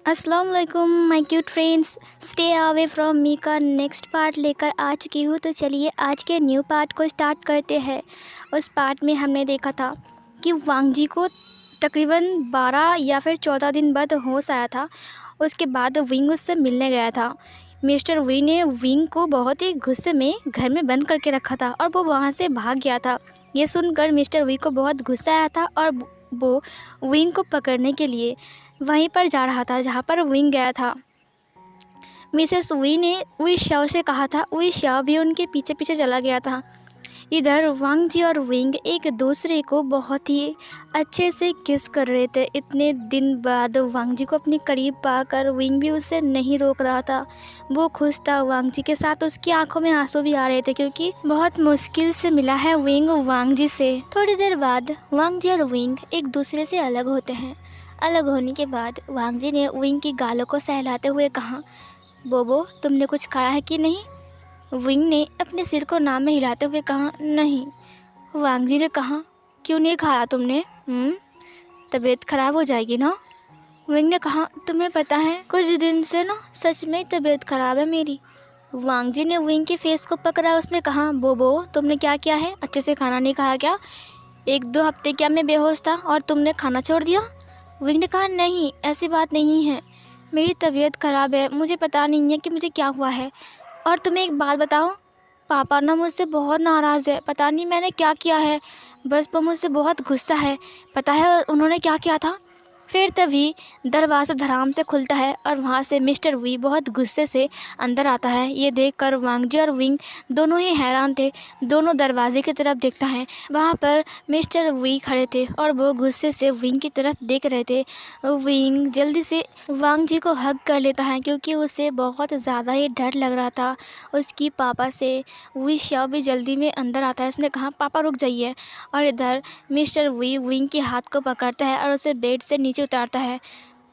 अस्सलाम वालेकुम my cute friends, stay away from me का नेक्स्ट पार्ट लेकर आ चुकी हूँ। तो चलिए आज के न्यू पार्ट को स्टार्ट करते हैं। उस पार्ट में हमने देखा था कि वांग जी को तकरीबन 12 या फिर 14 दिन बाद होश आया था। उसके बाद विंग उससे मिलने गया था। मिस्टर वी ने विंग को बहुत ही गुस्से में घर में बंद करके रखा था और वो वहाँ से भाग गया था। ये सुनकर मिस्टर वी को बहुत गुस्सा आया था और वो विंग को पकड़ने के लिए वहीं पर जा रहा था जहाँ पर विंग गया था। मिसेस वी ने वी शाओ से कहा था। वी शाओ भी उनके पीछे पीछे चला गया था। इधर वांग जी और विंग एक दूसरे को बहुत ही अच्छे से किस कर रहे थे। इतने दिन बाद वांग जी को अपने करीब पाकर विंग भी उसे नहीं रोक रहा था। वो खुश था वांग जी के साथ। उसकी आंखों में आंसू भी आ रहे थे क्योंकि बहुत मुश्किल से मिला है विंग वांग जी से। थोड़ी देर बाद वांग जी और विंग एक दूसरे से अलग होते हैं। अलग होने के बाद वांग जी ने विंग की गालों को सहलाते हुए कहा, बोबो तुमने कुछ खाया है कि नहीं? विंग ने अपने सिर को नाम में हिलाते हुए कहा, नहीं। वांग जी ने कहा, क्यों नहीं खाया तुमने? तबीयत खराब हो जाएगी ना? विंग ने कहा, तुम्हें पता है कुछ दिन से ना सच में तबीयत खराब है मेरी। वांग जी ने विंग के फेस को पकड़ा। उसने कहा, बोबो तुमने क्या किया है? अच्छे से खाना नहीं खाया क्या? 1-2 हफ्ते क्या मैं बेहोश था और तुमने खाना छोड़ दिया? विंग ने कहा, नहीं ऐसी बात नहीं है, मेरी तबीयत ख़राब है, मुझे पता नहीं है कि मुझे क्या हुआ है। और तुम्हें एक बात बताऊं, पापा ना मुझसे बहुत नाराज़ है। पता नहीं मैंने क्या किया है, बस वो मुझसे बहुत गुस्सा है। पता है उन्होंने क्या किया था? फिर तभी दरवाज़ा धड़ाम से खुलता है और वहाँ से मिस्टर वी बहुत गुस्से से अंदर आता है। ये देखकर वांग जी और विंग दोनों ही हैरान थे। दोनों दरवाजे की तरफ देखता है। वहाँ पर मिस्टर वी खड़े थे और वो गुस्से से विंग की तरफ देख रहे थे। विंग जल्दी से वांग जी को हग कर लेता है क्योंकि उसे बहुत ज़्यादा ही डर लग रहा था उसकी पापा से। वी शाओ भी जल्दी में अंदर आता है। उसने कहा, पापा रुक जाइए। और इधर मिस्टर वी विंग के हाथ को पकड़ता है और उसे बेड से नीचे उतारता है।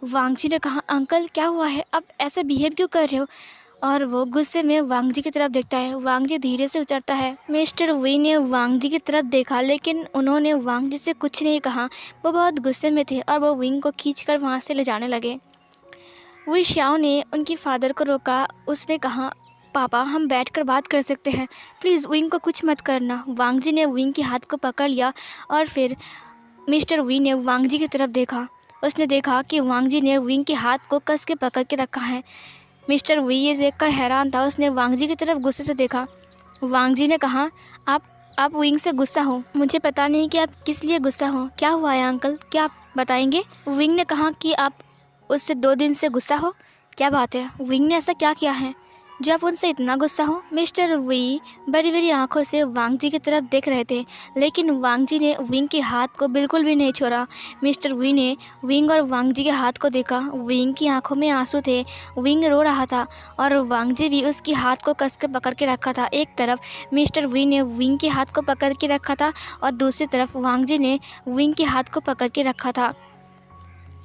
वांग जी ने कहा, अंकल क्या हुआ है? आप ऐसे बिहेव क्यों कर रहे हो? और वो गुस्से में वांग जी की तरफ देखता है। वांग जी धीरे से उतरता है। मिस्टर वी ने वांग जी की तरफ देखा लेकिन उन्होंने वांग जी से कुछ नहीं कहा। वो बहुत गुस्से में थे और वो विंग को खींचकर वहाँ से ले जाने लगे। वी शाओ ने उनकी फादर को रोका। उसने कहा, पापा हम बैठकर बात कर सकते हैं, प्लीज़ विंग को कुछ मत करना। वांग जी ने विंग के हाथ को पकड़ लिया और फिर मिस्टर वी ने वांग जी की तरफ देखा। उसने देखा कि वांग जी ने विंग के हाथ को कस के पकड़ के रखा है। मिस्टर वी ये देखकर हैरान था। उसने वांग जी की तरफ गुस्से से देखा। वांग जी ने कहा, आप विंग से गुस्सा हो? मुझे पता नहीं कि आप किस लिए गुस्सा हो। क्या हुआ है अंकल, क्या आप बताएंगे? विंग ने कहा कि आप उससे 2 दिन से गुस्सा हो। क्या बात है, विंग ने ऐसा क्या किया है जो आप उनसे इतना गुस्सा हो? मिस्टर वी बड़ी बड़ी आंखों से वांग जी की तरफ देख रहे थे लेकिन वांग जी ने विंग के हाथ को बिल्कुल भी नहीं छोड़ा। मिस्टर वी ने विंग और वांग जी के हाथ को देखा। विंग की आंखों में आंसू थे। विंग रो रहा था और वांग जी भी उसके हाथ को कस के पकड़ के रखा था। एक तरफ मिस्टर वी ने विंग के हाथ को पकड़ के रखा था और दूसरी तरफ वांग जी ने विंग के हाथ को पकड़ के रखा था।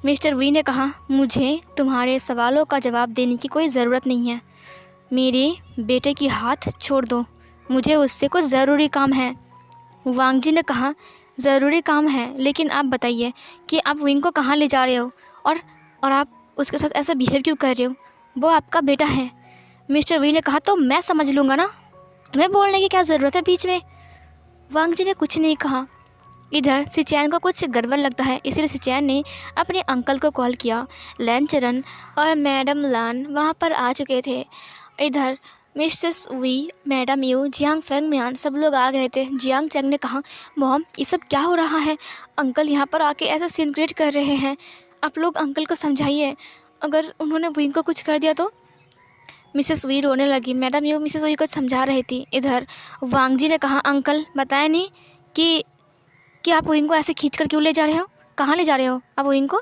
मिस्टर वी ने कहा, मुझे तुम्हारे सवालों का जवाब देने की कोई ज़रूरत नहीं है। मेरे बेटे की हाथ छोड़ दो, मुझे उससे कुछ ज़रूरी काम है। वांग जी ने कहा, ज़रूरी काम है, लेकिन आप बताइए कि आप विंग को कहाँ ले जा रहे हो और आप उसके साथ ऐसा बिहेव क्यों कर रहे हो? वो आपका बेटा है। मिस्टर वी ने कहा, तो मैं समझ लूँगा ना, तुम्हें बोलने की क्या ज़रूरत है बीच में? वांग जी ने कुछ नहीं कहा। इधर सिचैन को कुछ गड़बड़ लगता है, इसलिए सिचैन ने अपने अंकल को कॉल किया। लैन चरन और मैडम लान वहाँ पर आ चुके थे। इधर Mrs Wei, madam Yu, Jiang Feng म्यान सब लोग आ गए थे। जियांग चंग ने कहा, मॉम ये सब क्या हो रहा है? अंकल यहाँ पर आके ऐसा सीन क्रिएट कर रहे हैं। आप लोग अंकल को समझाइए, अगर उन्होंने विंग को कुछ कर दिया तो। मिसेस वी रोने लगी। मैडम यू मिसेस वी को समझा रही थी। इधर वांग जी ने कहा, अंकल बताया नहीं कि आप विंग को ऐसे खींच कर क्यों ले जा रहे हो? कहाँ ले जा रहे हो आप विंग को?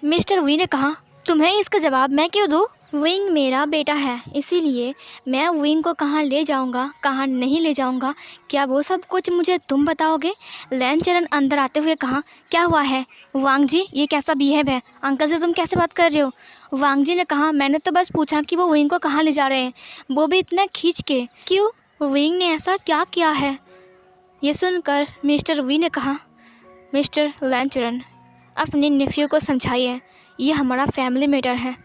मिस्टर वी ने कहा, तुम्हें इसका जवाब मैं क्यों दूँ? विंग मेरा बेटा है, इसीलिए मैं विंग को कहाँ ले जाऊँगा, कहाँ नहीं ले जाऊँगा, क्या वो सब कुछ मुझे तुम बताओगे? लैन चरण अंदर आते हुए कहा, क्या हुआ है वांग जी, ये कैसा बिहेव है? अंकल से तुम कैसे बात कर रहे हो? वांग जी ने कहा, मैंने तो बस पूछा कि वो विंग को कहाँ ले जा रहे हैं, वो भी इतना खींच के। क्यों, विंग ने ऐसा क्या किया है? ये सुनकर मिस्टर वी ने कहा, मिस्टर लैन चरण अपने नेफ्यू को समझाइए, ये हमारा फैमिली मैटर है,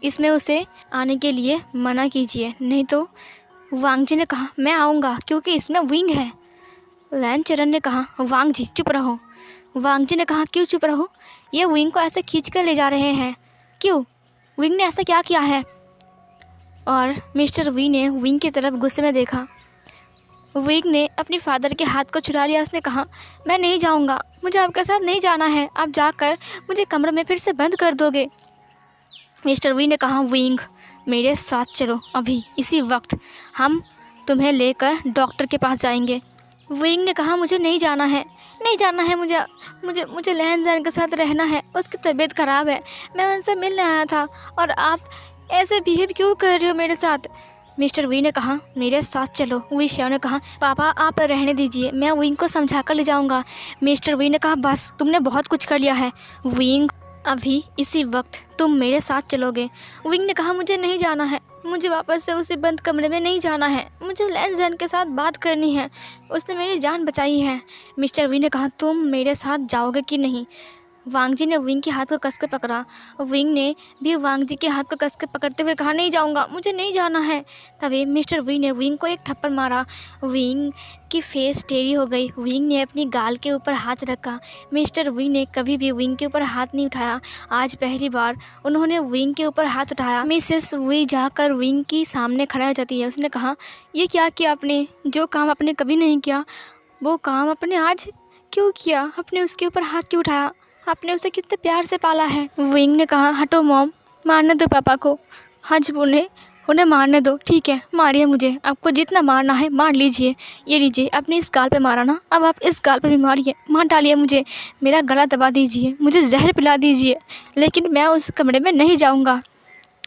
इसमें उसे आने के लिए मना कीजिए, नहीं तो। वांग जी ने कहा मैं आऊँगा क्योंकि इसमें विंग है। लैन चरण ने कहा वांग जी चुप रहो। वांग जी ने कहा क्यों चुप रहो, ये विंग को ऐसे खींच कर ले जा रहे हैं, क्यों, विंग ने ऐसा क्या किया है। और मिस्टर वी ने विंग की तरफ गुस्से में देखा। विंग ने अपने फादर के हाथ को छुड़ा लिया। उसने कहा मैं नहीं जाऊंगा, मुझे आपके साथ नहीं जाना है, आप जाकर मुझे कमरे में फिर से बंद कर दोगे। मिस्टर वी ने कहा विंग मेरे साथ चलो, अभी इसी वक्त हम तुम्हें लेकर डॉक्टर के पास जाएंगे। विंग ने कहा मुझे नहीं जाना है, नहीं जाना है, मुझे मुझे मुझे लहन जैन के साथ रहना है, उसकी तबीयत ख़राब है, मैं उनसे मिलने आया था और आप ऐसे बिहेव क्यों कर रहे हो मेरे साथ। मिस्टर वी ने कहा मेरे साथ चलो। वी श्याओ ने कहा पापा आप रहने दीजिए, मैं विंग को समझा कर ले जाऊँगा। मिस्टर वी ने कहा बस तुमने बहुत कुछ कर लिया है विंग, अभी इसी वक्त तुम मेरे साथ चलोगे। विंग ने कहा मुझे नहीं जाना है, मुझे वापस से उसे बंद कमरे में नहीं जाना है, मुझे लैन जैन के साथ बात करनी है, उसने मेरी जान बचाई है। मिस्टर वी ने कहा तुम मेरे साथ जाओगे कि नहीं। वांग जी ने विंग के हाथ को कस के पकड़ा। विंग ने भी वांग जी के हाथ को कस के पकड़ते हुए कहा नहीं जाऊंगा, मुझे नहीं जाना है। तभी मिस्टर वी ने विंग को एक थप्पड़ मारा। विंग की फेस टेढ़ी हो गई। विंग ने अपनी गाल के ऊपर हाथ रखा। मिस्टर वी ने कभी भी विंग के ऊपर हाथ नहीं उठाया, आज पहली बार उन्होंने विंग के ऊपर हाथ उठाया। मिसेस वी जाकर विंग की सामने खड़ा हो जाती है। उसने कहा ये क्या किया आपने, जो काम आपने कभी नहीं किया वो काम आपने आज क्यों किया, आपने उसके ऊपर हाथ क्यों उठाया, आपने उसे कितने प्यार से पाला है। विंग ने कहा हटो मॉम, मारने दो पापा को, हज उन्हें मारने दो, ठीक है मारिए मुझे, आपको जितना मारना है मार लीजिए। ये लीजिए अपने इस गाल पे मारा ना, अब आप इस गाल पे भी मारिए, मार डालिए मुझे, मेरा गला दबा दीजिए, मुझे जहर पिला दीजिए, लेकिन मैं उस कमरे में नहीं जाऊँगा।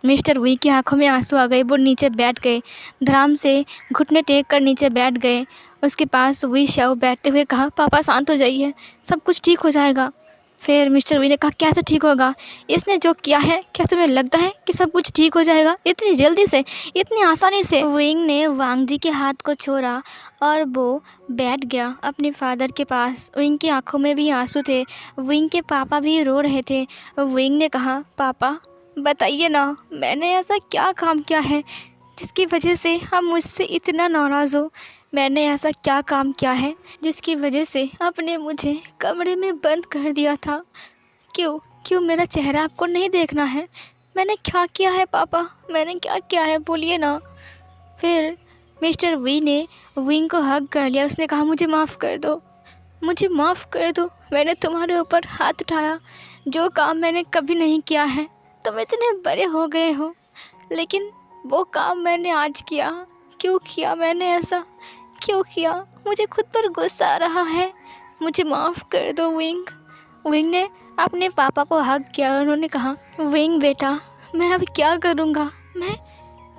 मिस्टर वी की आंखों में आंसू आ गए। वो नीचे बैठ गए, धड़ाम से घुटने टेक कर नीचे बैठ गए। उसके पास वी श्याओ बैठते हुए कहा पापा शांत हो जाइए, सब कुछ ठीक हो जाएगा। फिर मिस्टर वी ने कहा कैसे ठीक होगा, इसने जो किया है क्या तुम्हें लगता है कि सब कुछ ठीक हो जाएगा इतनी जल्दी से, इतनी आसानी से। विंग ने वांग जी के हाथ को छोड़ा और वो बैठ गया अपने फादर के पास। विंग की आंखों में भी आंसू थे, विंग के पापा भी रो रहे थे। विंग ने कहा पापा बताइए ना, मैंने ऐसा क्या काम किया है जिसकी वजह से आप मुझसे इतना नाराज़ हो, मैंने ऐसा क्या काम किया है जिसकी वजह से आपने मुझे कमरे में बंद कर दिया था। क्यों मेरा चेहरा आपको नहीं देखना है, मैंने क्या किया है पापा, मैंने क्या किया है बोलिए ना। फिर मिस्टर वी ने विंग को हग कर लिया। उसने कहा मुझे माफ़ कर दो, मुझे माफ़ कर दो, मैंने तुम्हारे ऊपर हाथ उठाया, जो काम मैंने कभी नहीं किया है। तुम इतने बड़े हो गए हो, लेकिन वो काम मैंने आज किया। क्यों किया मैंने ऐसा, क्यों किया, मुझे खुद पर गुस्सा आ रहा है, मुझे माफ़ कर दो विंग। विंग ने अपने पापा को हग किया और उन्होंने कहा विंग बेटा मैं अब क्या करूँगा, मैं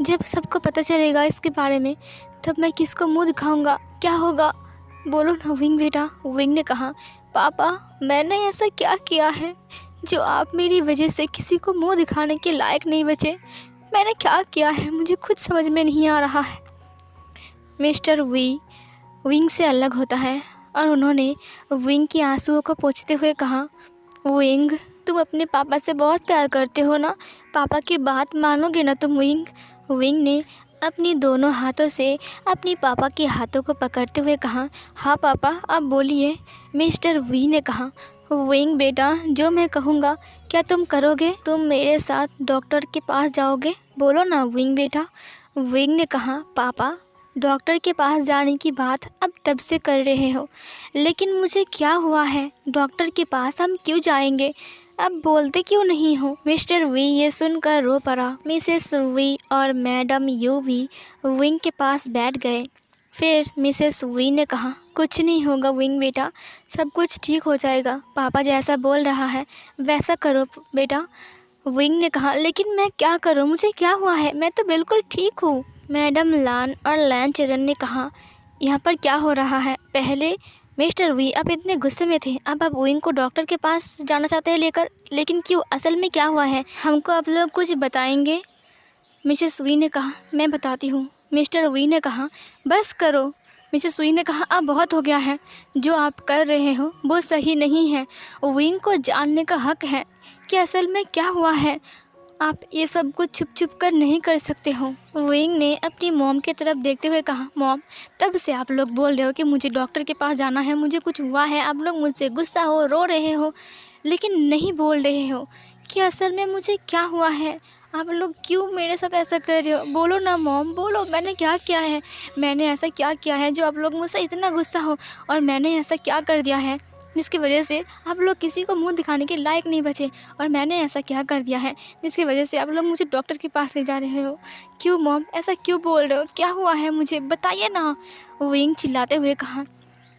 जब सबको पता चलेगा इसके बारे में तब मैं किसको मुंह दिखाऊँगा, क्या होगा, बोलो ना विंग बेटा। विंग ने कहा पापा मैंने ऐसा क्या किया है जो आप मेरी वजह से किसी को मुंह दिखाने के लायक नहीं बचे, मैंने क्या किया है मुझे खुद समझ में नहीं आ रहा है। मिस्टर वी विंग से अलग होता है और उन्होंने विंग की आंसुओं को पोंछते हुए कहा विंग तुम अपने पापा से बहुत प्यार करते हो ना, पापा की बात मानोगे ना तुम विंग। विंग ने अपनी दोनों हाथों से अपनी पापा के हाथों को पकड़ते हुए कहा हाँ पापा आप बोलिए। मिस्टर वी ने कहा विंग बेटा जो मैं कहूँगा क्या तुम करोगे, तुम मेरे साथ डॉक्टर के पास जाओगे, बोलो ना विंग बेटा। विंग ने कहा पापा डॉक्टर के पास जाने की बात अब तब से कर रहे हो, लेकिन मुझे क्या हुआ है, डॉक्टर के पास हम क्यों जाएंगे, अब बोलते क्यों नहीं हो। मिस्टर वी ये सुनकर रो पड़ा। मिसेस वी और मैडम यू भी विंग के पास बैठ गए। फिर मिसेस वी ने कहा कुछ नहीं होगा विंग बेटा, सब कुछ ठीक हो जाएगा, पापा जैसा बोल रहा है वैसा करो बेटा। विंग ने कहा लेकिन मैं क्या करूं, मुझे क्या हुआ है, मैं तो बिल्कुल ठीक हूँ। मैडम लान और लैन चरण ने कहा यहाँ पर क्या हो रहा है, पहले मिस्टर वी आप इतने गुस्से में थे, अब आप विंग को डॉक्टर के पास जाना चाहते हैं लेकर, लेकिन क्यों, असल में क्या हुआ है, हमको आप लोग कुछ बताएंगे। मिसेस वी ने कहा मैं बताती हूँ। मिस्टर वी ने कहा बस करो। मिसेस वी ने कहा अब बहुत हो गया है, जो आप कर रहे हो वो सही नहीं है, विंग को जानने का हक है कि असल में क्या हुआ है। आप ये सब कुछ छुप छुप कर नहीं कर सकते हो। विंग ने अपनी मॉम की तरफ देखते हुए कहा, मॉम, तब से आप लोग बोल रहे हो कि मुझे डॉक्टर के पास जाना है, मुझे कुछ हुआ है, आप लोग मुझसे गुस्सा हो, रो रहे हो, लेकिन नहीं बोल रहे हो कि असल में मुझे क्या हुआ है। आप लोग क्यों मेरे साथ ऐसा कर रहे हो? बोलो ना मॉम, बोलो, मैंने क्या किया है, मैंने ऐसा क्या किया है जो आप लोग मुझसे इतना गुस्सा हो, और मैंने ऐसा क्या कर दिया है जिसकी वजह से आप लोग किसी को मुंह दिखाने के लायक नहीं बचे, और मैंने ऐसा क्या कर दिया है जिसकी वजह से आप लोग मुझे डॉक्टर के पास ले जा रहे हो। क्यों मॉम, ऐसा क्यों बोल रहे हो? क्या हुआ है, मुझे बताइए ना, विंग चिल्लाते हुए कहा।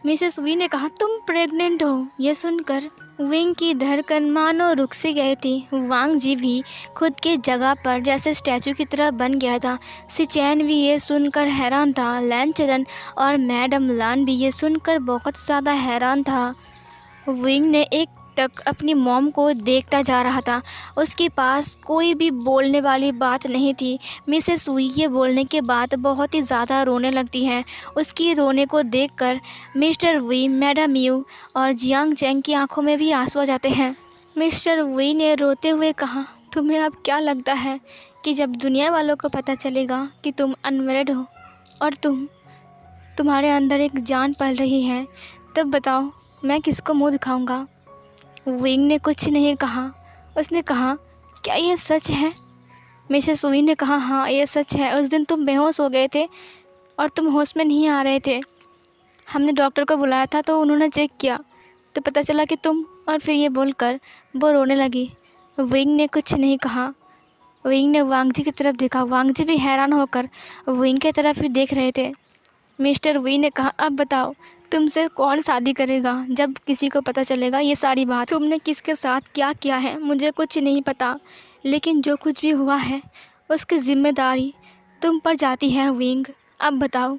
मिसेस वी ने कहा, तुम प्रेग्नेंट हो। ये सुनकर विंग की धड़कन मानो रुक सी गई थी। वांग जी भी खुद की जगह पर जैसे स्टैचू की तरह बन गया था। सिचैन भी ये सुनकर हैरान था। लैन चरन और मैडम लान भी ये सुनकर बहुत ज़्यादा हैरान था। विंग ने एक तक अपनी मॉम को देखता जा रहा था। उसके पास कोई भी बोलने वाली बात नहीं थी। मिसेस वी ये बोलने के बाद बहुत ही ज़्यादा रोने लगती हैं। उसकी रोने को देखकर मिस्टर वी, मैडम यू और जियांग चैंग की आंखों में भी आंसू आ जाते हैं। मिस्टर वी ने रोते हुए कहा, तुम्हें अब क्या लगता है कि जब दुनिया वालों को पता चलेगा कि तुम अनमैरिड हो और तुम्हारे अंदर एक जान पल रही है, तब बताओ मैं किसको मुँह दिखाऊंगा? विंग ने कुछ नहीं कहा। उसने कहा, क्या ये सच है? मिसेस वी ने कहा, हाँ ये सच है। उस दिन तुम बेहोश हो गए थे और तुम होश में नहीं आ रहे थे। हमने डॉक्टर को बुलाया था तो उन्होंने चेक किया तो पता चला कि तुम, और फिर ये बोलकर वो रोने लगी। विंग ने कुछ नहीं कहा। विंग ने वांग जी की तरफ देखा। वांग जी भी हैरान होकर विंग की तरफ ही देख रहे थे। मिस्टर वी ने कहा, अब बताओ तुमसे कौन शादी करेगा जब किसी को पता चलेगा ये सारी बात? तुमने किसके साथ क्या किया है मुझे कुछ नहीं पता, लेकिन जो कुछ भी हुआ है उसकी जिम्मेदारी तुम पर जाती है विंग। अब बताओ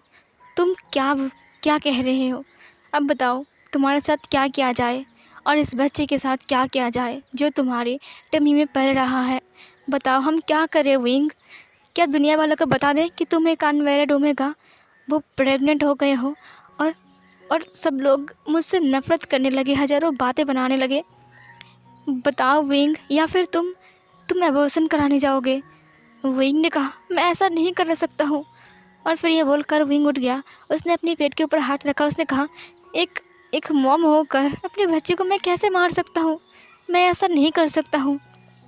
तुम क्या कह रहे हो? अब बताओ तुम्हारे साथ क्या किया जाए और इस बच्चे के साथ क्या किया जाए जो तुम्हारे टमी में पल रहा है। बताओ हम क्या करें विंग? क्या दुनिया वालों को बता दें कि तुम एक अनमैरिड ओमेगा, वो प्रेग्नेंट हो गए हो, और सब लोग मुझसे नफ़रत करने लगे, हज़ारों बातें बनाने लगे? बताओ विंग, या फिर तुम एबॉर्शन कराने जाओगे? विंग ने कहा, मैं ऐसा नहीं कर सकता हूँ। और फिर ये बोलकर विंग उठ गया। उसने अपनी पेट के ऊपर हाथ रखा। उसने कहा, एक मॉम होकर अपने बच्चे को मैं कैसे मार सकता हूँ? मैं ऐसा नहीं कर सकता हूँ।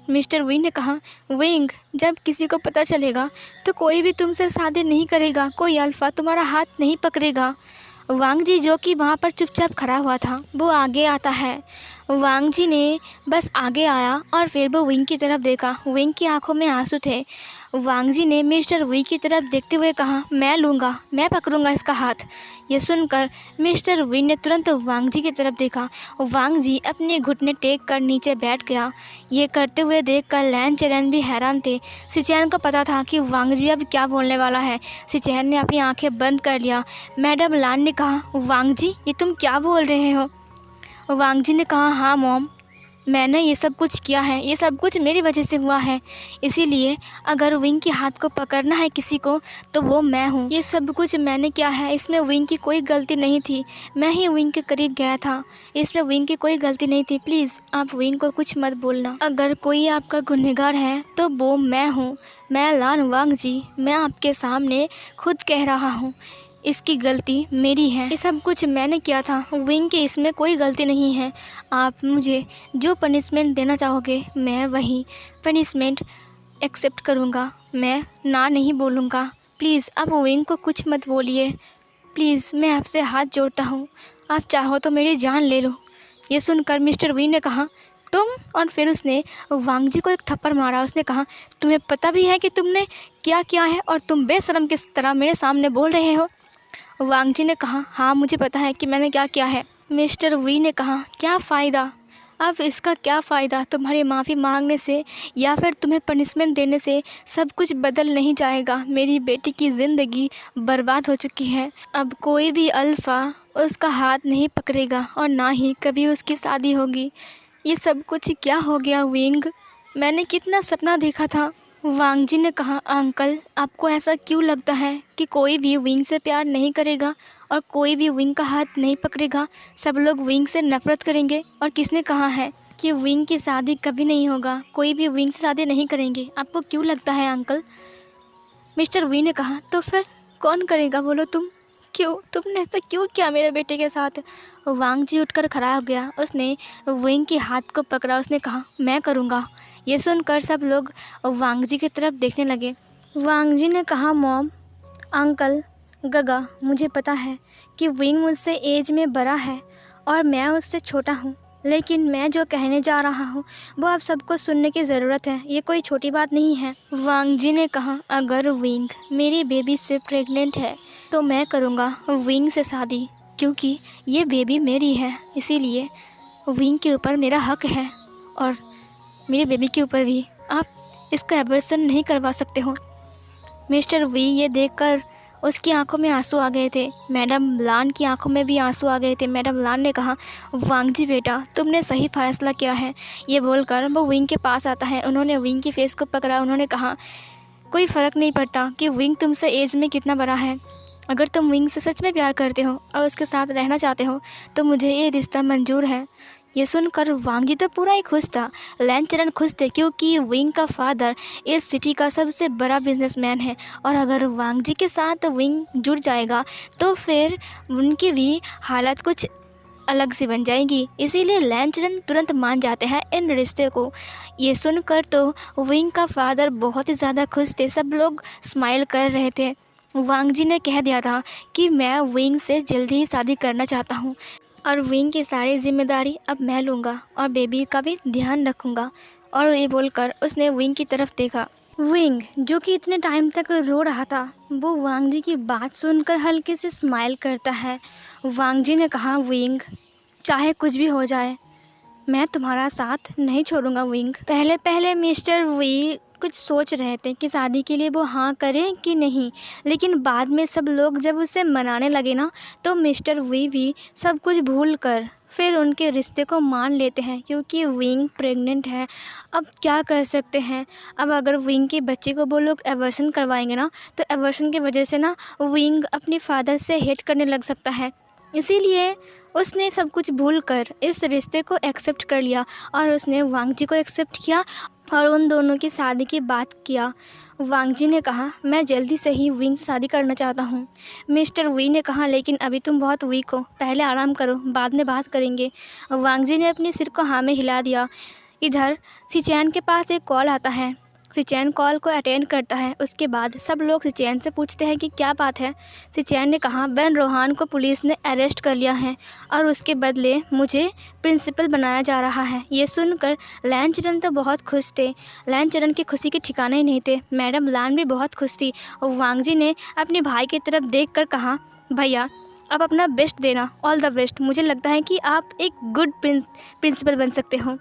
मिस्टर वी ने कहा, विंग, जब किसी को पता चलेगा तो कोई भी तुमसे शादी नहीं करेगा, कोई अल्फ़ा तुम्हारा हाथ नहीं पकड़ेगा। वांग जी जो कि वहाँ पर चुपचाप खड़ा हुआ था वो आगे आता है। वांग जी ने बस आगे आया और फिर वो विंग की तरफ देखा। विंग की आंखों में आंसू थे। वांग जी ने मिस्टर वी की तरफ देखते हुए कहा, मैं लूँगा, मैं पकड़ूंगा इसका हाथ। ये सुनकर मिस्टर वी ने तुरंत वांग जी की तरफ देखा। वांग जी अपने घुटने टेक कर नीचे बैठ गया। ये करते हुए देखकर लैन चैन भी हैरान थे। सिचैन को पता था कि वांग जी अब क्या बोलने वाला है। सिचैन ने अपनी आंखें बंद कर लिया। मैडम लान ने कहा, वांग जी ये तुम क्या बोल रहे हो? वांग जी ने कहा, हाँ मॉम, मैंने ये सब कुछ किया है, ये सब कुछ मेरी वजह से हुआ है। इसीलिए अगर विंग के हाथ को पकड़ना है किसी को तो वो मैं हूँ। ये सब कुछ मैंने किया है, इसमें विंग की कोई गलती नहीं थी। मैं ही विंग के करीब गया था, इसमें विंग की कोई गलती नहीं थी। प्लीज़ आप विंग को कुछ मत बोलना। अगर कोई आपका गुनहगार है तो वो मैं हूँ। मैं लान वांग जी, मैं आपके सामने खुद कह रहा हूँ, इसकी गलती मेरी है। ये सब कुछ मैंने किया था। विंग की इसमें कोई गलती नहीं है। आप मुझे जो पनिशमेंट देना चाहोगे मैं वही पनिशमेंट एक्सेप्ट करूँगा। मैं ना नहीं बोलूँगा। प्लीज़ आप विंग को कुछ मत बोलिए। प्लीज़ मैं आपसे हाथ जोड़ता हूँ, आप चाहो तो मेरी जान ले लो। ये सुनकर मिस्टर वी ने कहा, तुम? और फिर उसने वांग जी को एक थप्पड़ मारा। उसने कहा, तुम्हें पता भी है कि तुमने क्या किया है और तुम बेशरम किस तरह मेरे सामने बोल रहे हो? वांग जी ने कहा, हाँ मुझे पता है कि मैंने क्या किया है। मिस्टर वी ने कहा, क्या फ़ायदा? अब इसका क्या फ़ायदा? तुम्हारी माफ़ी मांगने से या फिर तुम्हें पनिशमेंट देने से सब कुछ बदल नहीं जाएगा। मेरी बेटी की ज़िंदगी बर्बाद हो चुकी है। अब कोई भी अल्फ़ा उसका हाथ नहीं पकड़ेगा और ना ही कभी उसकी शादी होगी। ये सब कुछ क्या हो गया विंग? मैंने कितना सपना देखा था। वांग जी ने कहा, अंकल आपको ऐसा क्यों लगता है कि कोई भी विंग से प्यार नहीं करेगा और कोई भी विंग का हाथ नहीं पकड़ेगा? सब लोग विंग से नफ़रत करेंगे। और किसने कहा है कि विंग की शादी कभी नहीं होगा, कोई भी विंग से शादी नहीं करेंगे। आपको क्यों लगता है अंकल? मिस्टर वी ने कहा, तो फिर कौन करेगा बोलो तुम? क्यों, तुमने ऐसा क्यों किया मेरे बेटे के साथ? वांग जी उठकर खड़ा हो गया। उसने विंग के हाथ को पकड़ा। उसने कहा, मैं करूँगा। ये सुनकर सब लोग वांग जी की तरफ देखने लगे। वांग जी ने कहा, मॉम, अंकल, गगा, मुझे पता है कि विंग मुझसे एज में बड़ा है और मैं उससे छोटा हूँ, लेकिन मैं जो कहने जा रहा हूँ वो आप सबको सुनने की ज़रूरत है। ये कोई छोटी बात नहीं है। वांग जी ने कहा, अगर विंग मेरी बेबी से प्रेग्नेंट है तो मैं करूँगा विंग से शादी, क्योंकि ये बेबी मेरी है। इसीलिए विंग के ऊपर मेरा हक है और मेरी बेबी के ऊपर भी। आप इसका एबॉर्शन नहीं करवा सकते हो। मिस्टर वी ये देखकर उसकी आंखों में आंसू आ गए थे। मैडम लान की आंखों में भी आंसू आ गए थे। मैडम लान ने कहा, वांग जी बेटा, तुमने सही फैसला किया है। ये बोलकर वो विंग के पास आता है। उन्होंने विंग की फेस को पकड़ा। उन्होंने कहा, कोई फ़र्क नहीं पड़ता कि विंग तुमसे एज में कितना बड़ा है। अगर तुम विंग से सच में प्यार करते हो और उसके साथ रहना चाहते हो तो मुझे ये रिश्ता मंजूर है। ये सुनकर वांग जी तो पूरा ही खुश था। लैनचरण खुश थे क्योंकि विंग का फादर इस सिटी का सबसे बड़ा बिजनेसमैन है और अगर वांग जी के साथ विंग जुड़ जाएगा तो फिर उनकी भी हालत कुछ अलग सी बन जाएगी। इसीलिए लैनचरण तुरंत मान जाते हैं इन रिश्ते को। ये सुनकर तो विंग का फादर बहुत ही ज़्यादा खुश थे। सब लोग स्माइल कर रहे थे। वांग जी ने कह दिया था कि मैं विंग से जल्दी ही शादी करना चाहता हूँ और विंग की सारी जिम्मेदारी अब मैं लूँगा और बेबी का भी ध्यान रखूँगा। और ये बोलकर उसने विंग की तरफ देखा। विंग, जो कि इतने टाइम तक रो रहा था, वो वांग जी की बात सुनकर हल्के से स्माइल करता है। वांग जी ने कहा, विंग, चाहे कुछ भी हो जाए मैं तुम्हारा साथ नहीं छोड़ूंगा विंग। पहले पहले मिस्टर वी कुछ सोच रहे थे कि शादी के लिए वो हाँ करें कि नहीं, लेकिन बाद में सब लोग जब उसे मनाने लगे ना तो मिस्टर वी भी सब कुछ भूल कर फिर उनके रिश्ते को मान लेते हैं, क्योंकि विंग प्रेग्नेंट है। अब क्या कर सकते हैं। अब अगर विंग के बच्चे को वो लोग एबॉर्शन करवाएंगे ना तो एबॉर्शन की वजह से ना विंग अपने फादर से हेट करने लग सकता है। इसीलिए उसने सब कुछ भूल कर इस रिश्ते को एक्सेप्ट कर लिया और उसने वांग जी को एक्सेप्ट किया और उन दोनों की शादी की बात किया। वांग जी ने कहा, मैं जल्दी से ही विंग से शादी करना चाहता हूँ। मिस्टर वी ने कहा, लेकिन अभी तुम बहुत वीक हो, पहले आराम करो, बाद में बात करेंगे। वांग जी ने अपने सिर को हाँ में हिला दिया। इधर सिचैन के पास एक कॉल आता है। सिचैन कॉल को अटेंड करता है। उसके बाद सब लोग सिचैन से पूछते हैं कि क्या बात है। सिचैन ने कहा, बेन रोहान को पुलिस ने अरेस्ट कर लिया है और उसके बदले मुझे प्रिंसिपल बनाया जा रहा है। ये सुनकर लैनचरण तो बहुत खुश थे। लैनचरण की खुशी के ठिकाने ही नहीं थे। मैडम लान भी बहुत खुश थी। और वांग जी ने अपने भाई की तरफ देख कर कहा, भैया आप अपना बेस्ट देना, ऑल द बेस्ट। मुझे लगता है कि आप एक गुड प्रिंसिपल बन सकते हो।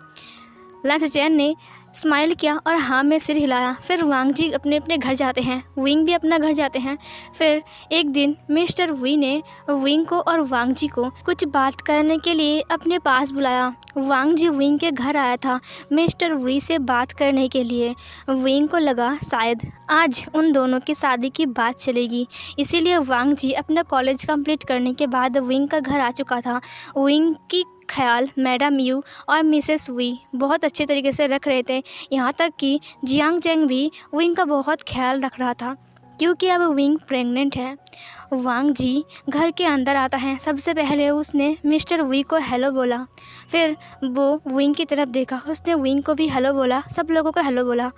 लैनचरण ने स्माइल किया और हाँ में सिर हिलाया। फिर वांग जी अपने अपने घर जाते हैं। विंग भी अपना घर जाते हैं। फिर एक दिन मिस्टर वी ने विंग को और वांग जी को कुछ बात करने के लिए अपने पास बुलाया। वांग जी विंग के घर आया था मिस्टर वी से बात करने के लिए। विंग को लगा शायद आज उन दोनों की शादी की बात चलेगी, इसीलिए वांग जी अपना कॉलेज कंप्लीट करने के बाद विंग का घर आ चुका था। विंग की ख्याल मैडम यू और मिसेस वी बहुत अच्छे तरीके से रख रहे थे। यहाँ तक कि जियांग जेंग भी विंग का बहुत ख्याल रख रहा था, क्योंकि अब विंग प्रेग्नेंट है। वांग जी घर के अंदर आता है। सबसे पहले उसने मिस्टर वी को हेलो बोला, फिर वो विंग की तरफ देखा, उसने विंग को भी हेलो बोला, सब लोगों को हेलो बोला।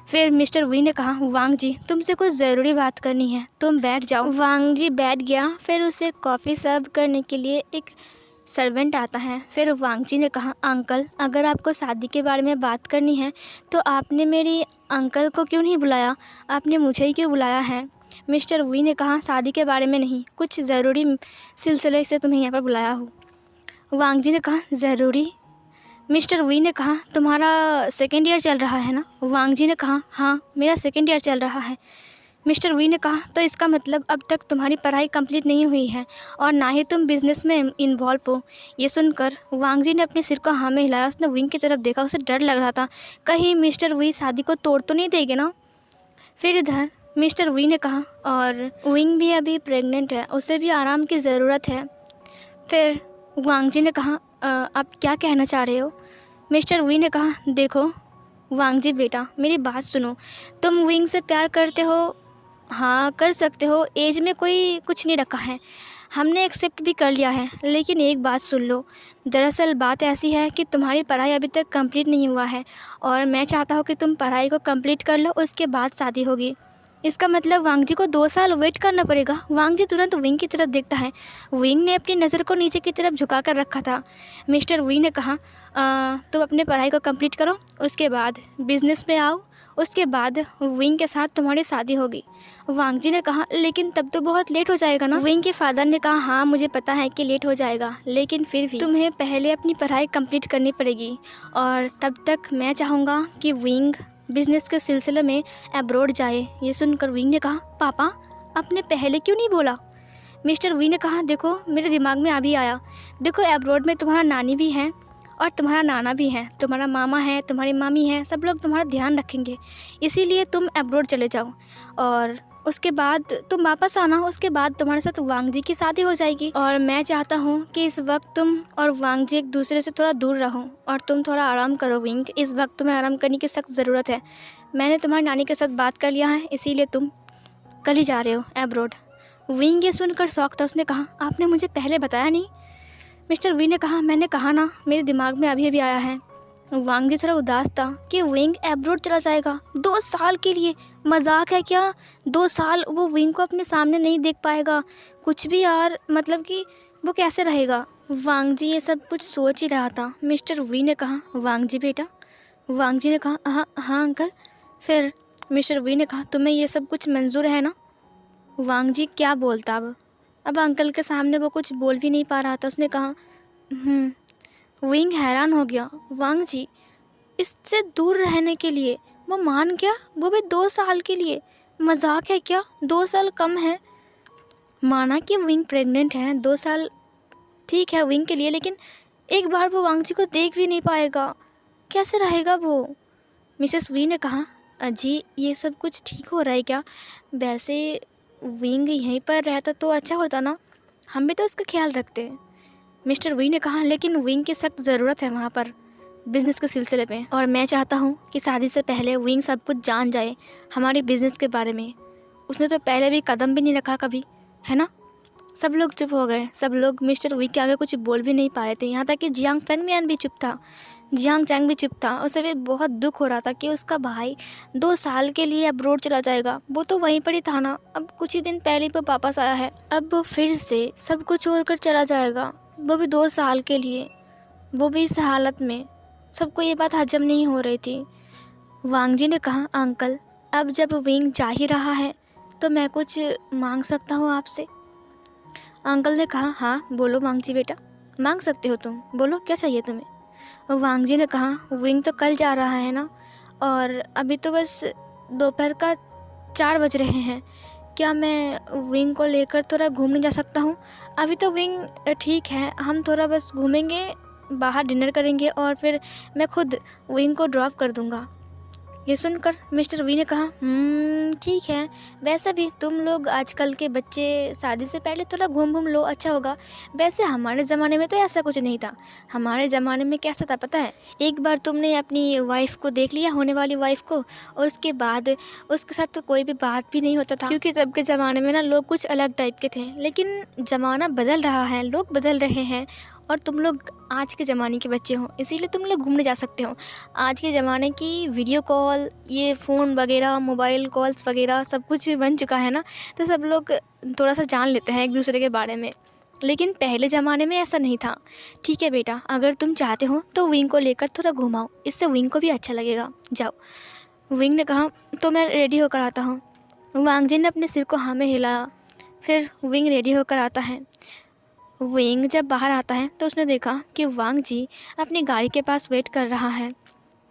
फिर मिस्टर वी ने कहा, वांग जी तुमसे कुछ ज़रूरी बात करनी है, तुम बैठ जाओ। वांग जी बैठ गया। फिर उसे कॉफ़ी सर्व करने के लिए एक सर्वेंट आता है। फिर वांग जी ने कहा, अंकल अगर आपको शादी के बारे में बात करनी है तो आपने मेरी अंकल को क्यों नहीं बुलाया, आपने मुझे ही क्यों बुलाया है। मिस्टर वी ने कहा, शादी के बारे में नहीं, कुछ ज़रूरी सिलसिले से तुम्हें यहाँ पर बुलाया हूँ। वांग जी ने कहा, ज़रूरी। मिस्टर वी ने कहा, तुम्हारा सेकेंड ईयर चल रहा है ना। वांग जी ने कहा, हाँ मेरा सेकेंड ईयर चल रहा है। मिस्टर वी ने कहा, तो इसका मतलब अब तक तुम्हारी पढ़ाई कंप्लीट नहीं हुई है और ना ही तुम बिज़नेस में इन्वॉल्व हो। ये सुनकर वांग जी ने अपने सिर को हाँ में हिलाया। उसने विंग की तरफ देखा, उसे डर लग रहा था कहीं मिस्टर वी शादी को तोड़ तो नहीं देंगे ना। फिर इधर मिस्टर वी ने कहा, और विंग भी अभी प्रेग्नेंट है, उसे भी आराम की ज़रूरत है। फिर वांग जी ने कहा, आप क्या कहना चाह रहे हो। मिस्टर वी ने कहा, देखो वांगजी बेटा, मेरी बात सुनो। तुम विंग से प्यार करते हो, हाँ कर सकते हो, एज में कोई कुछ नहीं रखा है, हमने एक्सेप्ट भी कर लिया है। लेकिन एक बात सुन लो, दरअसल बात ऐसी है कि तुम्हारी पढ़ाई अभी तक कंप्लीट नहीं हुआ है और मैं चाहता हूँ कि तुम पढ़ाई को कंप्लीट कर लो, उसके बाद शादी होगी। इसका मतलब वांगजी को 2 साल वेट करना पड़ेगा। वांगजी तुरंत विंग की तरफ देखता है। विंग ने अपनी नज़र को नीचे की तरफ झुका कर रखा था। मिस्टर वी ने कहा, तुम अपने पढ़ाई को कंप्लीट करो, उसके बाद बिजनेस में आओ, उसके बाद विंग के साथ तुम्हारी शादी होगी। वांगजी ने कहा, लेकिन तब तो बहुत लेट हो जाएगा ना। विंग के फादर ने कहा, हाँ मुझे पता है कि लेट हो जाएगा, लेकिन फिर भी तुम्हें पहले अपनी पढ़ाई कंप्लीट करनी पड़ेगी और तब तक मैं चाहूँगा कि विंग बिजनेस के सिलसिले में अब्रॉड जाए। ये सुनकर विंग ने कहा, पापा आपने पहले क्यों नहीं बोला। मिस्टर वी ने कहा, देखो मेरे दिमाग में अभी आया, देखो अब्रॉड में तुम्हारा नानी भी है और तुम्हारा नाना भी है, तुम्हारा मामा है, तुम्हारी मामी है, सब लोग तुम्हारा ध्यान रखेंगे, इसीलिए तुम अब्रॉड चले जाओ और उसके बाद तुम वापस आना। उसके बाद तुम्हारे साथ वांगजी की शादी हो जाएगी और मैं चाहता हूँ कि इस वक्त तुम और वांगजी एक दूसरे से थोड़ा दूर रहो और तुम थोड़ा आराम करो। विंग, इस वक्त तुम्हें आराम करने की सख्त ज़रूरत है। मैंने तुम्हारी नानी के साथ बात कर लिया है, इसीलिए तुम कल ही जा रहे हो अब्रॉड। विंग ये सुनकर शौक था। उसने कहा, आपने मुझे पहले बताया नहीं। मिस्टर वी ने कहा, मैंने कहा ना, मेरे दिमाग में अभी अभी आया है। वांगजी थोड़ा उदास था कि विंग अब्रॉड चला जाएगा 2 साल के लिए। मजाक है क्या, 2 साल वो विंग को अपने सामने नहीं देख पाएगा, कुछ भी यार, मतलब कि वो कैसे रहेगा। वांगजी ये सब कुछ सोच ही रहा था। मिस्टर वी ने कहा, वांगजी बेटा। वांगजी ने कहा, हाँ हाँ अंकल। फिर मिस्टर वी ने कहा, तुम्हें ये सब कुछ मंजूर है ना। वांगजी क्या बोलता अब अंकल के सामने वो कुछ बोल भी नहीं पा रहा था। उसने कहा, विंग हैरान हो गया। वांगजी इससे दूर रहने के लिए वो मान गया, वो भी 2 साल के लिए। मजाक है क्या, 2 साल कम है। माना कि विंग प्रेग्नेंट है, 2 साल ठीक है विंग के लिए, लेकिन एक बार वो वांगजी को देख भी नहीं पाएगा, कैसे रहेगा वो। मिसेस वी ने कहा, अजी ये सब कुछ ठीक हो रहा है क्या। वैसे विंग यहीं पर रहता तो अच्छा होता ना, हम भी तो उसका ख्याल रखते। मिस्टर वी ने कहा, लेकिन विंग की सख्त ज़रूरत है वहाँ पर बिज़नेस के सिलसिले में, और मैं चाहता हूँ कि शादी से पहले विंग सब कुछ जान जाए हमारे बिज़नेस के बारे में। उसने तो पहले भी कदम भी नहीं रखा कभी, है ना। सब लोग चुप हो गए, सब लोग मिस्टर वी के आगे कुछ बोल भी नहीं पा रहे थे। यहाँ तक कि जियांग फेंगमियान भी चुप था, जियांग चैंग भी चुप था। उसे भी बहुत दुख हो रहा था कि उसका भाई 2 साल के लिए अब्रॉड चला जाएगा। वो तो वहीं पर ही था ना, अब कुछ ही दिन पहले वो वापस आया है, अब वो फिर से सब कुछ छोड़कर चला जाएगा, वो भी 2 साल के लिए, वो भी इस हालत में। सबको ये बात हजम नहीं हो रही थी। वांगजी ने कहा, अंकल अब जब विंग जा ही रहा है तो मैं कुछ मांग सकता हूँ आपसे। अंकल ने कहा, हाँ बोलो वांगजी बेटा, मांग सकते हो तुम, बोलो क्या चाहिए तुम्हें। वांगजी ने कहा, विंग तो कल जा रहा है ना, और अभी तो बस दोपहर का 4 बज रहे हैं, क्या मैं विंग को लेकर थोड़ा घूमने जा सकता हूँ। अभी तो विंग ठीक है, हम थोड़ा बस घूमेंगे, बाहर डिनर करेंगे और फिर मैं खुद विंग को ड्रॉप कर दूँगा। ये सुनकर मिस्टर वी ने कहा, ठीक है, वैसे भी तुम लोग आजकल के बच्चे शादी से पहले थोड़ा घूम लो, अच्छा होगा। वैसे हमारे ज़माने में तो ऐसा कुछ नहीं था। हमारे ज़माने में कैसा था पता है, एक बार तुमने अपनी वाइफ को देख लिया, होने वाली वाइफ को, और उसके बाद उसके साथ तो कोई भी बात भी नहीं होता था, क्योंकि तब के ज़माने में ना लोग कुछ अलग टाइप के थे। लेकिन ज़माना बदल रहा है, लोग बदल रहे हैं, और तुम लोग आज के ज़माने के बच्चे हो, इसीलिए तुम लोग घूमने जा सकते हो। आज के ज़माने की वीडियो कॉल, ये फ़ोन वगैरह, मोबाइल कॉल्स वगैरह सब कुछ बन चुका है ना, तो सब लोग थोड़ा सा जान लेते हैं एक दूसरे के बारे में। लेकिन पहले ज़माने में ऐसा नहीं था। ठीक है बेटा, अगर तुम चाहते हो तो विंग को लेकर थोड़ा घुमाओ, इससे विंग को भी अच्छा लगेगा, जाओ। विंग ने कहा, तो मैं रेडी होकर आता हूँ। वांगजी ने अपने सिर को हाँ में हिलाया। फिर विंग रेडी होकर आता है। विंग जब बाहर आता है तो उसने देखा कि वांगजी अपनी गाड़ी के पास वेट कर रहा है।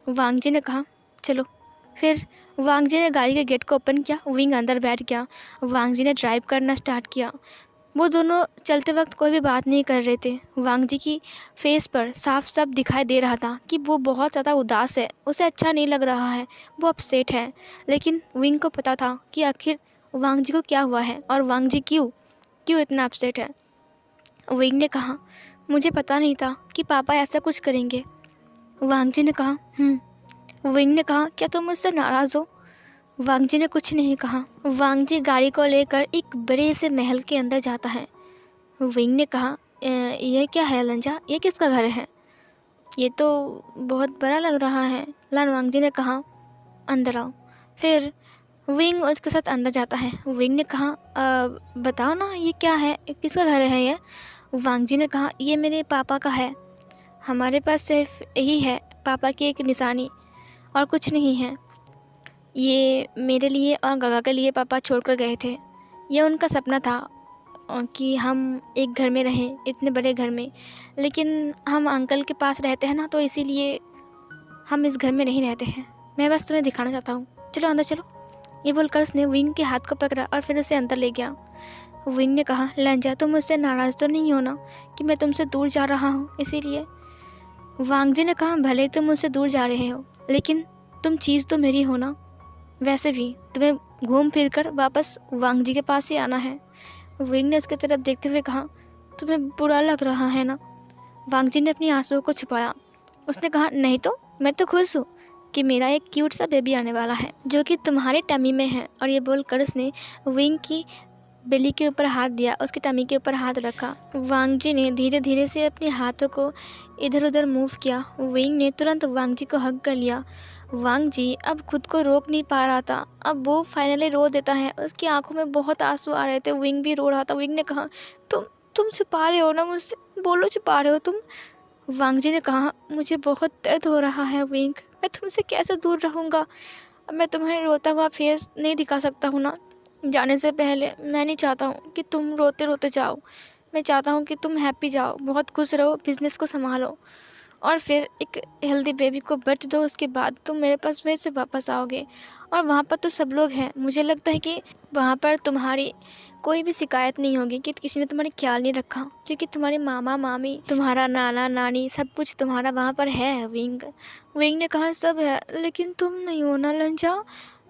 वांगजी ने कहा, चलो। फिर वांगजी ने गाड़ी के गेट को ओपन किया, विंग अंदर बैठ गया। वांगजी ने ड्राइव करना स्टार्ट किया। वो दोनों चलते वक्त कोई भी बात नहीं कर रहे थे। वांगजी की फेस पर साफ साफ दिखाई दे रहा था कि वो बहुत ज़्यादा उदास है, उसे अच्छा नहीं लग रहा है, वो अपसेट है। लेकिन विंग को पता था कि आखिर वांगजी को क्या हुआ है और वांगजी क्यों इतना अपसेट है। विंग ने कहा, मुझे पता नहीं था कि पापा ऐसा कुछ करेंगे। वांग जी ने कहा विंग ने कहा, क्या तुम मुझसे नाराज़ हो? वांग जी ने कुछ नहीं कहा। वांग जी गाड़ी को लेकर एक बड़े से महल के अंदर जाता है। विंग ने कहा, यह क्या है लंजा, ये किसका घर है? ये तो बहुत बड़ा लग रहा है। लान वांग जी ने कहा, अंदर आओ। फिर विंग उसके साथ अंदर जाता है। विंग ने कहा, बताओ ना ये क्या है, किसका घर है ये? वांग जी ने कहा, ये मेरे पापा का है। हमारे पास सिर्फ यही है, पापा की एक निशानी, और कुछ नहीं है। ये मेरे लिए और गगा के लिए पापा छोड़कर गए थे। ये उनका सपना था कि हम एक घर में रहें, इतने बड़े घर में, लेकिन हम अंकल के पास रहते हैं ना, तो इसीलिए हम इस घर में नहीं रहते हैं। मैं बस तुम्हें दिखाना चाहता हूँ, चलो अंदर चलो। ये बोलकर उसने विंग के हाथ को पकड़ा और फिर उसे अंदर ले गया। विंग ने कहा, लंजा तुम मुझसे नाराज़ तो नहीं हो ना कि मैं तुमसे दूर जा रहा हूँ इसीलिए? वांग जी ने कहा, भले तुम मुझसे दूर जा रहे हो, लेकिन तुम चीज़ तो मेरी हो ना। वैसे भी तुम्हें घूम फिर कर वापस वांग जी के पास ही आना है। विंग ने उसकी तरफ देखते हुए कहा, तुम्हें बुरा लग रहा है ना? वांग जी ने अपनी आंसुओं को छुपाया। उसने कहा, नहीं तो मैं तो खुश हूँ कि मेरा एक क्यूट सा बेबी आने वाला है जो कि तुम्हारे टमी में है। और ये बोलकर उसने विंग की बेली के ऊपर हाथ दिया, उसकी टमी के ऊपर हाथ रखा। वांग जी ने धीरे धीरे से अपने हाथों को इधर उधर मूव किया। विंग ने तुरंत वांग जी को हग कर लिया। वांग जी अब खुद को रोक नहीं पा रहा था, अब वो फाइनली रो देता है। उसकी आंखों में बहुत आंसू आ रहे थे। विंग भी रो रहा था। विंग ने कहा, तुम छुपा रहे हो ना मुझसे, बोलो छुपा रहे हो तुम? वांग जी ने कहा, मुझे बहुत दर्द हो रहा है विंग, मैं तुमसे कैसे दूर रहूँगा? अब मैं तुम्हें रोता हुआ फेस नहीं दिखा सकता हूँ ना। जाने से पहले मैं नहीं चाहता हूँ कि तुम रोते रोते जाओ। मैं चाहता हूँ कि तुम हैप्पी जाओ, बहुत खुश रहो, बिज़नेस को संभालो और फिर एक हेल्दी बेबी को बर्थ दो। उसके बाद तुम मेरे पास फिर से वापस आओगे और वहाँ पर तो सब लोग हैं। मुझे लगता है कि वहाँ पर तुम्हारी कोई भी शिकायत नहीं होगी कि किसी ने तुम्हारी ख्याल नहीं रखा, क्योंकि तुम्हारे मामा मामी, तुम्हारा नाना नानी, सब कुछ तुम्हारा वहाँ पर है। विंग ने कहा, सब है, लेकिन तुम नहीं हो ना लंजा।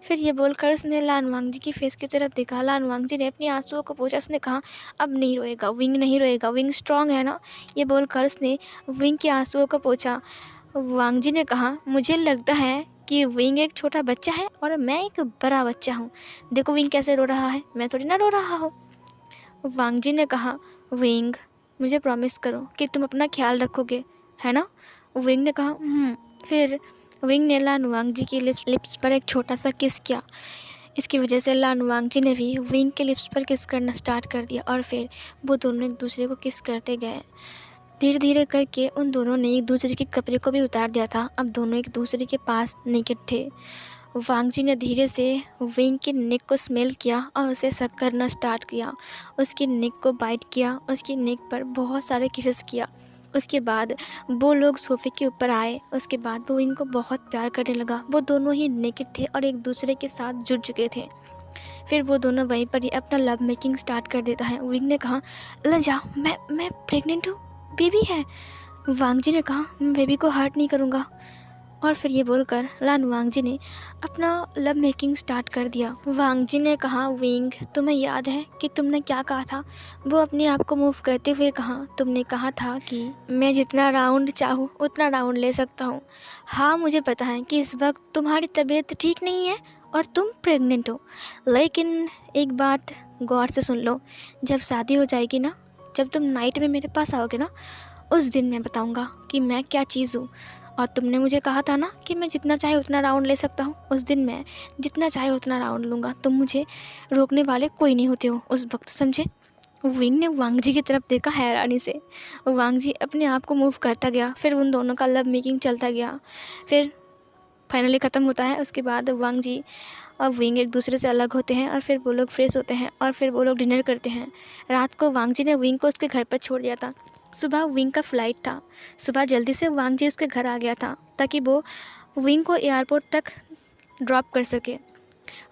फिर ये बोलकर उसने लान वांग जी की फेस की तरफ देखा। लान वांग जी ने अपनी आंसुओं को पोंछा। उसने कहा, अब नहीं रोएगा विंग, नहीं रोएगा विंग, स्ट्रांग है ना। ये बोलकर उसने विंग के आंसुओं को पोंछा। वांग जी ने कहा, मुझे लगता है कि विंग एक छोटा बच्चा है और मैं एक बड़ा बच्चा हूँ। देखो विंग कैसे रो रहा है, मैं थोड़ी ना रो रहा हूँ। वांग जी ने कहा, विंग मुझे प्रॉमिस करो कि तुम अपना ख्याल रखोगे, है ना? विंग ने कहा, फिर विंग ने लान वांग जी की लिप्स पर एक छोटा सा किस किया। इसकी वजह से लान वांग जी ने भी विंग के लिप्स पर किस करना स्टार्ट कर दिया और फिर वो दोनों एक दूसरे को किस करते गए। धीरे धीरे करके उन दोनों ने एक दूसरे के कपड़े को भी उतार दिया था। अब दोनों एक दूसरे के पास नेकेड थे। वांग जी ने धीरे से विंग के नेक को स्मेल किया और उसे सक करना स्टार्ट किया। उसकी नेक को बाइट किया, उसकी नेक पर बहुत सारे किसेस किया। उसके बाद वो लोग सोफ़े के ऊपर आए। उसके बाद वो विंग को बहुत प्यार करने लगा। वो दोनों ही नेकेड थे और एक दूसरे के साथ जुड़ चुके थे। फिर वो दोनों वहीं पर ही अपना लव मेकिंग स्टार्ट कर देता है। विंग ने कहा, लंजा मैं प्रेग्नेंट हूँ, बेबी है। वांग जी ने कहा, मैं बेबी को हर्ट नहीं करूँगा। और फिर ये बोलकर लान वांग जी ने अपना लव मेकिंग स्टार्ट कर दिया। वांग जी ने कहा, विंग तुम्हें याद है कि तुमने क्या कहा था? वो अपने आप को मूव करते हुए कहा, तुमने कहा था कि मैं जितना राउंड चाहूँ उतना राउंड ले सकता हूँ। हाँ मुझे पता है कि इस वक्त तुम्हारी तबीयत ठीक नहीं है और तुम प्रेग्नेंट हो, लेकिन एक बात गौर से सुन लो, जब शादी हो जाएगी ना, जब तुम नाइट में मेरे पास आओगे ना, उस दिन मैं बताऊँगा कि मैं क्या चीज़ हूँ। और तुमने मुझे कहा था ना कि मैं जितना चाहे उतना राउंड ले सकता हूँ, उस दिन मैं जितना चाहे उतना राउंड लूँगा। तुम मुझे रोकने वाले कोई नहीं होते हो उस वक्त, समझे? विंग ने वांग जी की तरफ देखा हैरानी से। वांग जी अपने आप को मूव करता गया। फिर उन दोनों का लव मेकिंग चलता गया। फिर फाइनली ख़त्म होता है। उसके बाद वांग जी और विंग एक दूसरे से अलग होते हैं और फिर वो लोग फ्रेश होते हैं और फिर वो लोग डिनर करते हैं। रात को वांग जी ने विंग को उसके घर पर छोड़ दिया था। सुबह विंग का फ़्लाइट था। सुबह जल्दी से वांग जी उसके घर आ गया था ताकि वो विंग को एयरपोर्ट तक ड्रॉप कर सके।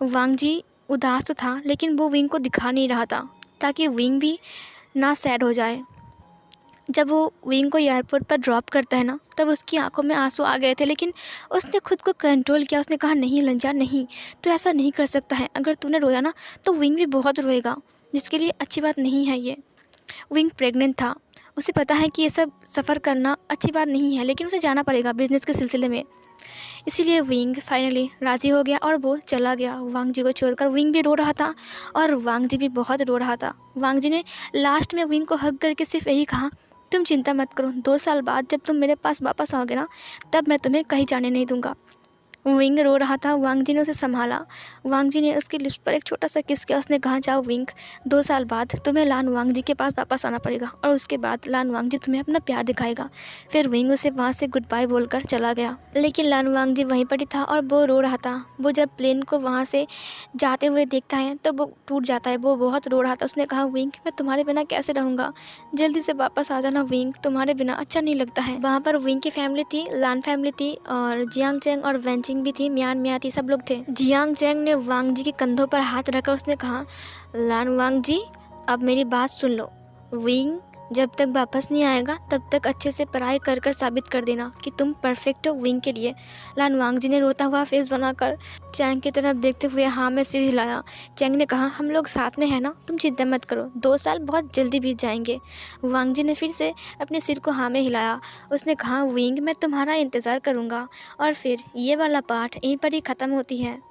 वांग जी उदास तो था, लेकिन वो विंग को दिखा नहीं रहा था ताकि विंग भी ना सैड हो जाए। जब वो विंग को एयरपोर्ट पर ड्रॉप करता है ना, तब उसकी आंखों में आंसू आ गए थे, लेकिन उसने खुद को कंट्रोल किया। उसने कहा, नहीं लंजा नहीं, तो ऐसा नहीं कर सकता है। अगर तूने रोया ना तो विंग भी बहुत रोएगा, जिसके लिए अच्छी बात नहीं है ये। विंग प्रेग्नेंट था। उसे पता है कि ये सब सफ़र करना अच्छी बात नहीं है, लेकिन उसे जाना पड़ेगा बिज़नेस के सिलसिले में। इसीलिए विंग फाइनली राज़ी हो गया और वो चला गया वांग जी को छोड़कर। विंग भी रो रहा था और वांग जी भी बहुत रो रहा था। वांग जी ने लास्ट में विंग को हग करके सिर्फ यही कहा, तुम चिंता मत करो, 2 साल बाद जब तुम मेरे पास वापस आओगे ना, तब मैं तुम्हें कहीं जाने नहीं दूंगा। विंग रो रहा था, वांग जी ने उसे संभाला। वांग जी ने उसके लिप्स पर एक छोटा सा किस किया। उसने कहा, जाओ विंग, 2 साल बाद तुम्हें लान वांग जी के पास वापस आना पड़ेगा और उसके बाद लान वांग जी तुम्हें अपना प्यार दिखाएगा। फिर विंग उसे वहाँ से गुड बाय बोलकर चला गया, लेकिन लान वांग जी वहीं पर ही था और वो रो रहा था। वो जब प्लेन को वहाँ से जाते हुए देखता है तो वो टूट जाता है। वो बहुत रो रहा था। उसने कहा, विंग, मैं तुम्हारे बिना कैसे रहूँगा, जल्दी से वापस आ जाना विंग, तुम्हारे बिना अच्छा नहीं लगता है। वहाँ पर विंग की फैमिली थी, लान फैमिली थी और जियांग चैंग और वेंचिंग भी थी, मियान मिया थी, सब लोग थे। जियांग चैंग ने वांग जी के कंधों पर हाथ रखा। उसने कहा, लान वांग जी, अब मेरी बात सुन लो। विंग जब तक वापस नहीं आएगा तब तक अच्छे से पढ़ाई कर कर साबित कर देना कि तुम परफेक्ट हो विंग के लिए। लान वांग जी ने रोता हुआ फेस बनाकर चैंग की तरफ देखते हुए हाँ में सिर हिलाया। चैंग ने कहा, हम लोग साथ में हैं ना, तुम चिंता मत करो, 2 साल बहुत जल्दी बीत जाएंगे। वांग जी ने फिर से अपने सिर को हाँ में हिलाया। उसने कहा, विंग, मैं तुम्हारा इंतज़ार करूँगा। और फिर ये वाला पार्ट यहीं पर ही ख़त्म होती है।